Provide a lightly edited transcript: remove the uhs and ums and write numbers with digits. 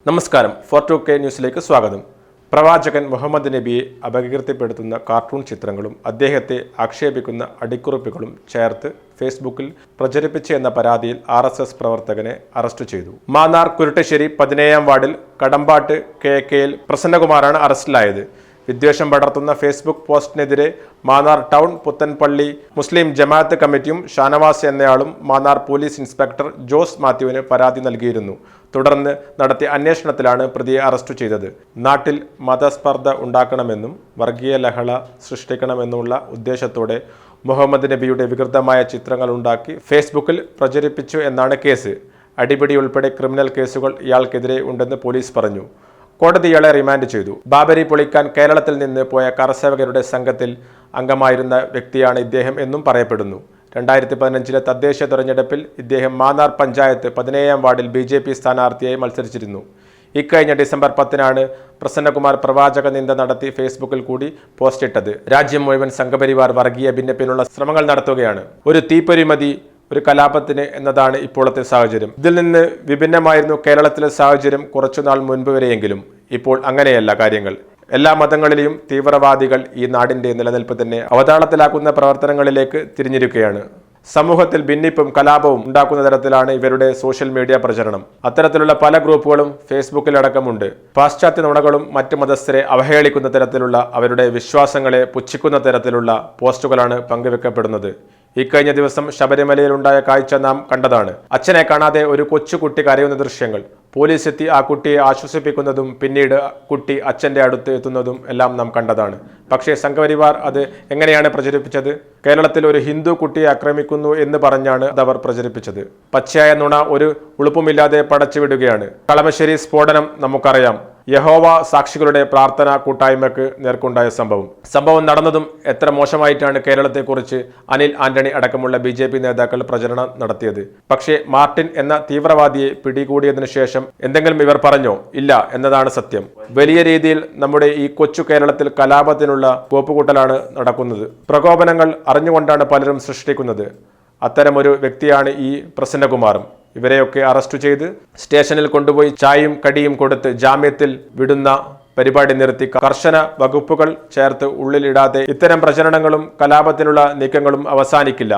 നമസ്കാരം, 42K ന്യൂസിലേക്ക് സ്വാഗതം. പ്രവാചകൻ മുഹമ്മദ് നബിയെ അപകീർത്തിപ്പെടുത്തുന്ന കാർട്ടൂൺ ചിത്രങ്ങളും അദ്ദേഹത്തെ ആക്ഷേപിക്കുന്ന അടിക്കുറിപ്പുകളും ചേർത്ത് ഫേസ്ബുക്കിൽ പ്രചരിപ്പിച്ചു എന്ന പരാതിയിൽ RSS പ്രവർത്തകനെ അറസ്റ്റ് ചെയ്തു. മാന്നാർ കുരുട്ടശ്ശേരി 17-ാം വാർഡിൽ കടമ്പാട്ട് KKL പ്രസന്നകുമാറാണ് അറസ്റ്റിലായത്. വിദ്വേഷം പടർത്തുന്ന ഫേസ്ബുക്ക് പോസ്റ്റിനെതിരെ മാന്നാർ ടൗൺ പുത്തൻപള്ളി മുസ്ലിം ജമാഅത്ത് കമ്മിറ്റിയും ഷാനവാസ് എന്നയാളും മാന്നാർ പോലീസ് ഇൻസ്പെക്ടർ ജോസ് മാത്യുവിന് പരാതി നൽകിയിരുന്നു. തുടർന്ന് നടത്തിയ അന്വേഷണത്തിലാണ് പ്രതിയെ അറസ്റ്റ് ചെയ്തത്. നാട്ടിൽ മതസ്പർദ്ധ ഉണ്ടാക്കണമെന്നും വർഗീയ ലഹള സൃഷ്ടിക്കണമെന്നുള്ള ഉദ്ദേശത്തോടെ മുഹമ്മദ് നബിയുടെ വികൃതമായ ചിത്രങ്ങൾ ഉണ്ടാക്കി ഫേസ്ബുക്കിൽ പ്രചരിപ്പിച്ചു എന്നാണ് കേസ്. അടിപിടി ഉൾപ്പെടെ ക്രിമിനൽ കേസുകൾ ഇയാൾക്കെതിരെ ഉണ്ടെന്ന് പോലീസ് പറഞ്ഞു. കോടതി ഇയാളെ റിമാൻഡ് ചെയ്തു. ബാബരി പൊളിക്കാൻ കേരളത്തിൽ നിന്ന് പോയ കർഷകരുടെ സംഘത്തിൽ അംഗമായിരുന്ന വ്യക്തിയാണ് ഇദ്ദേഹം എന്നും പറയപ്പെടുന്നു. 2015 തദ്ദേശ തെരഞ്ഞെടുപ്പിൽ ഇദ്ദേഹം മാന്നാർ പഞ്ചായത്ത് 17-ാം വാർഡിൽ BJP സ്ഥാനാർത്ഥിയായി മത്സരിച്ചിരുന്നു. ഇക്കഴിഞ്ഞ ഡിസംബർ 10-നാണ് പ്രസന്നകുമാർ പ്രവാചക നിന്ദ നടത്തി ഫേസ്ബുക്കിൽ കൂടി പോസ്റ്റിട്ടത്. രാജ്യം മുഴുവൻ സംഘപരിവാർ വർഗീയ ഭിന്നപ്പിനുള്ള ശ്രമങ്ങൾ നടത്തുകയാണ്. ഒരു തീപ്പൊരി മതി ഒരു കലാപത്തിന് എന്നതാണ് ഇപ്പോഴത്തെ സാഹചര്യം. ഇതിൽ നിന്ന് വിഭിന്നമായിരുന്നു കേരളത്തിലെ സാഹചര്യം കുറച്ചുനാൾ മുൻപ് വരെയെങ്കിലും. ഇപ്പോൾ അങ്ങനെയല്ല കാര്യങ്ങൾ. എല്ലാ മതങ്ങളിലെയും തീവ്രവാദികൾ ഈ നാടിന്റെ നിലനിൽപ്പ് തന്നെ അവതാളത്തിലാക്കുന്ന പ്രവർത്തനങ്ങളിലേക്ക് തിരിഞ്ഞിരിക്കുകയാണ്. സമൂഹത്തിൽ ഭിന്നിപ്പും കലാപവും ഉണ്ടാക്കുന്ന തരത്തിലാണ് ഇവരുടെ സോഷ്യൽ മീഡിയ പ്രചരണം. അത്തരത്തിലുള്ള പല ഗ്രൂപ്പുകളും ഫേസ്ബുക്കിലടക്കമുണ്ട്. പാശ്ചാത്യ നുണകളും മറ്റ് മതസ്ഥരെ അവഹേളിക്കുന്ന തരത്തിലുള്ള അവരുടെ വിശ്വാസങ്ങളെ പുച്ഛിക്കുന്ന തരത്തിലുള്ള പോസ്റ്റുകളാണ് പങ്കുവെക്കപ്പെടുന്നത്. ഇക്കഴിഞ്ഞ ദിവസം ശബരിമലയിലുണ്ടായ കാഴ്ച നാം കണ്ടതാണ്. അച്ഛനെ കാണാതെ ഒരു കൊച്ചുകുട്ടി കരയുന്ന ദൃശ്യങ്ങൾ. പോലീസ് എത്തി ആ കുട്ടിയെ ആശ്വസിപ്പിക്കുന്നതും പിന്നീട് കുട്ടി അച്ഛൻ്റെ അടുത്ത് എത്തുന്നതും എല്ലാം നാം കണ്ടതാണ്. പക്ഷേ സംഘപരിവാർ അത് എങ്ങനെയാണ് പ്രചരിപ്പിച്ചത്? കേരളത്തിൽ ഒരു ഹിന്ദു കുട്ടിയെ ആക്രമിക്കുന്നു എന്ന് പറഞ്ഞാണ് അതവർ പ്രചരിപ്പിച്ചത്. പച്ചയായ നുണ ഒരു ഉളുപ്പുമില്ലാതെ പടച്ചുവിടുകയാണ്. കളമശ്ശേരി സ്ഫോടനം നമുക്കറിയാം. യഹോവ സാക്ഷികളുടെ പ്രാർത്ഥന കൂട്ടായ്മയ്ക്ക് നേർക്കുണ്ടായ സംഭവം നടന്നതും എത്ര മോശമായിട്ടാണ് കേരളത്തെക്കുറിച്ച് അനിൽ ആന്റണി അടക്കമുള്ള BJP നേതാക്കൾ പ്രചരണം നടത്തിയത്. പക്ഷേ മാർട്ടിൻ എന്ന തീവ്രവാദിയെ പിടികൂടിയതിനു ശേഷം എന്തെങ്കിലും ഇവർ പറഞ്ഞോ? ഇല്ല എന്നതാണ് സത്യം. വലിയ രീതിയിൽ നമ്മുടെ ഈ കൊച്ചു കേരളത്തിൽ കലാപത്തിനുള്ള കോപ്പുകൂട്ടലാണ് നടക്കുന്നത്. പ്രകോപനങ്ങൾ അറിഞ്ഞുകൊണ്ടാണ് പലരും സൃഷ്ടിക്കുന്നത്. അത്തരമൊരു വ്യക്തിയാണ് ഈ പ്രസന്നകുമാറും. ഇവരെയൊക്കെ അറസ്റ്റ് ചെയ്ത് സ്റ്റേഷനിൽ കൊണ്ടുപോയി ചായയും കടിയും കൊടുത്ത് ജാമ്യത്തിൽ വിടുന്ന പരിപാടി നിർത്തി കർശന വകുപ്പുകൾ ചേർത്ത് ഉള്ളിലിടാതെ ഇത്തരം പ്രചരണങ്ങളും കലാപത്തിനുള്ള നീക്കങ്ങളും അവസാനിക്കില്ല.